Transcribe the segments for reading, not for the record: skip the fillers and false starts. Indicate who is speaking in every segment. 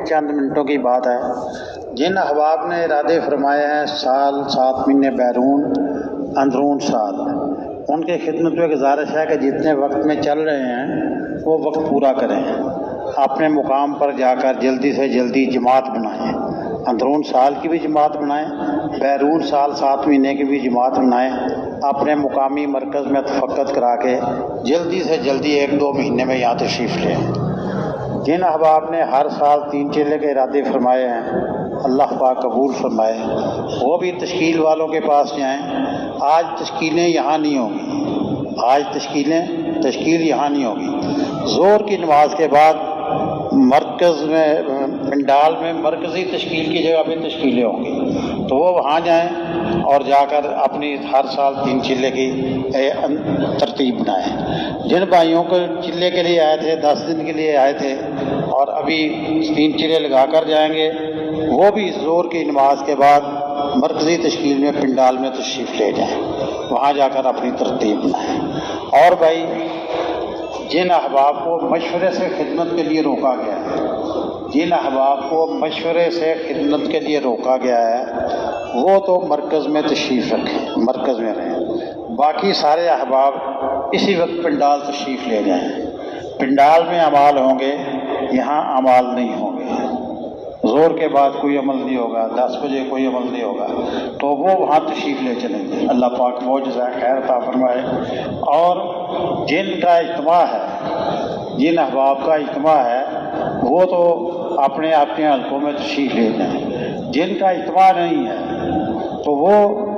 Speaker 1: چند منٹوں کی بات ہے۔ جن احباب نے ارادے فرمائے ہیں سال 7 مہینے بیرون اندرون سال، ان کی خدمت میں گزارش ہے کہ جتنے وقت میں چل رہے ہیں وہ وقت پورا کریں، اپنے مقام پر جا کر جلدی سے جلدی جماعت بنائیں، اندرون سال کی بھی جماعت بنائیں، بیرون سال 7 مہینے کی بھی جماعت بنائیں، اپنے مقامی مرکز میں تفقد کرا کے جلدی سے جلدی 1-2 مہینے میں یہاں تشریف لیں۔ جن احباب نے ہر سال 3 چیلے کے ارادے فرمائے ہیں اللہ پاک قبول فرمائے، وہ بھی تشکیل والوں کے پاس جائیں۔ آج تشکیلیں یہاں نہیں ہوں گی، آج تشکیل یہاں نہیں ہوگی۔ ظہر کی نماز کے بعد مرکز میں پنڈال میں مرکزی تشکیل کی جگہ پہ تشکیلیں ہوں گی، تو وہ وہاں جائیں اور جا کر اپنی ہر سال 3 چلے کی ترتیب بنائیں۔ جن بھائیوں کو چلے کے لیے آئے تھے 10 دن کے لیے آئے تھے اور ابھی 3 چلے لگا کر جائیں گے، وہ بھی ظہر کی نماز کے بعد مرکزی تشکیل میں پنڈال میں تشریف لے جائیں، وہاں جا کر اپنی ترتیب بنائیں۔ اور بھائی جن احباب کو مشورے سے خدمت کے لیے روکا گیا ہے، جن احباب کو مشورے سے خدمت کے لیے روکا گیا ہے وہ تو مرکز میں تشریف رکھیں، مرکز میں رہیں، باقی سارے احباب اسی وقت پنڈال تشریف لے جائیں۔ پنڈال میں اعمال ہوں گے، یہاں اعمال نہیں ہوں گے۔ ظہر کے بعد کوئی عمل نہیں ہوگا، 10 بجے کوئی عمل نہیں ہوگا، تو وہ وہاں تشریف لے چلیں گے۔ اللہ پاک معجزہ خیر عطا فرمائے۔ اور جن کا اجتماع ہے، جن احباب کا اجتماع ہے وہ تو اپنے حلقوں میں تشریف لے جائیں، جن کا اجتماع نہیں ہے تو وہ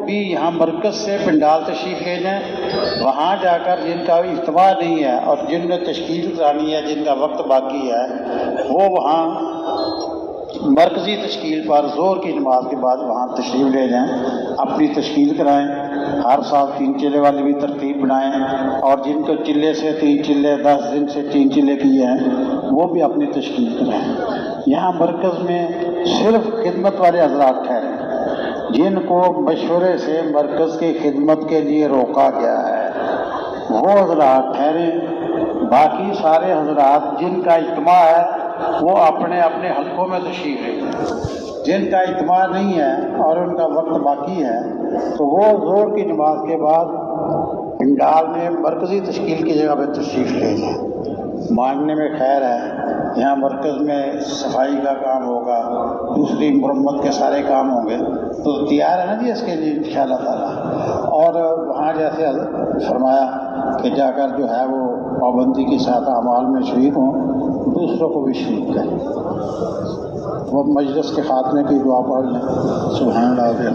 Speaker 1: بھی یہاں مرکز سے پنڈال تشریف لے جائیں، وہاں جا کر جن کا اجتماع نہیں ہے اور جن نے تشکیل کرانی ہے، جن کا وقت باقی ہے، وہ وہاں مرکزی تشکیل پر ظہر کی نماز کے بعد وہاں تشریف لے جائیں، اپنی تشکیل کرائیں، ہر سال 3 چلے والی بھی ترتیب بنائیں، اور جن کو چلے سے 3 چلے 10 دن سے 3 چلے کیے ہیں وہ بھی اپنی تشکیل کرائیں۔ یہاں مرکز میں صرف خدمت والے حضرات ٹھہریں، جن کو مشورے سے مرکز کی خدمت کے لیے روکا گیا ہے وہ حضرات ٹھہریں، باقی سارے حضرات جن کا اجتماع ہے وہ اپنے اپنے حلقوں میں تشریف لے جائیں۔ جن کا اجتماع نہیں ہے اور ان کا وقت باقی ہے تو وہ ظہر کی نماز کے بعد پنڈال میں مرکزی تشکیل کی جگہ پہ تشریف لے جائیں۔ ماننے میں خیر ہے، یہاں مرکز میں صفائی کا کام ہوگا، دوسری مرمت کے سارے کام ہوں گے، تو تیار ہے نا جی اس کے لیے انشاءاللہ تعالیٰ۔ اور وہاں جیسے فرمایا کہ جا کر جو ہے وہ پابندی کے ساتھ اعمال میں شریک ہوں، دوسروں کو بھی شریک کریں۔ وہ مجلس کے خاتمے کی دعا پڑھ لیں۔ سبحان اللہ۔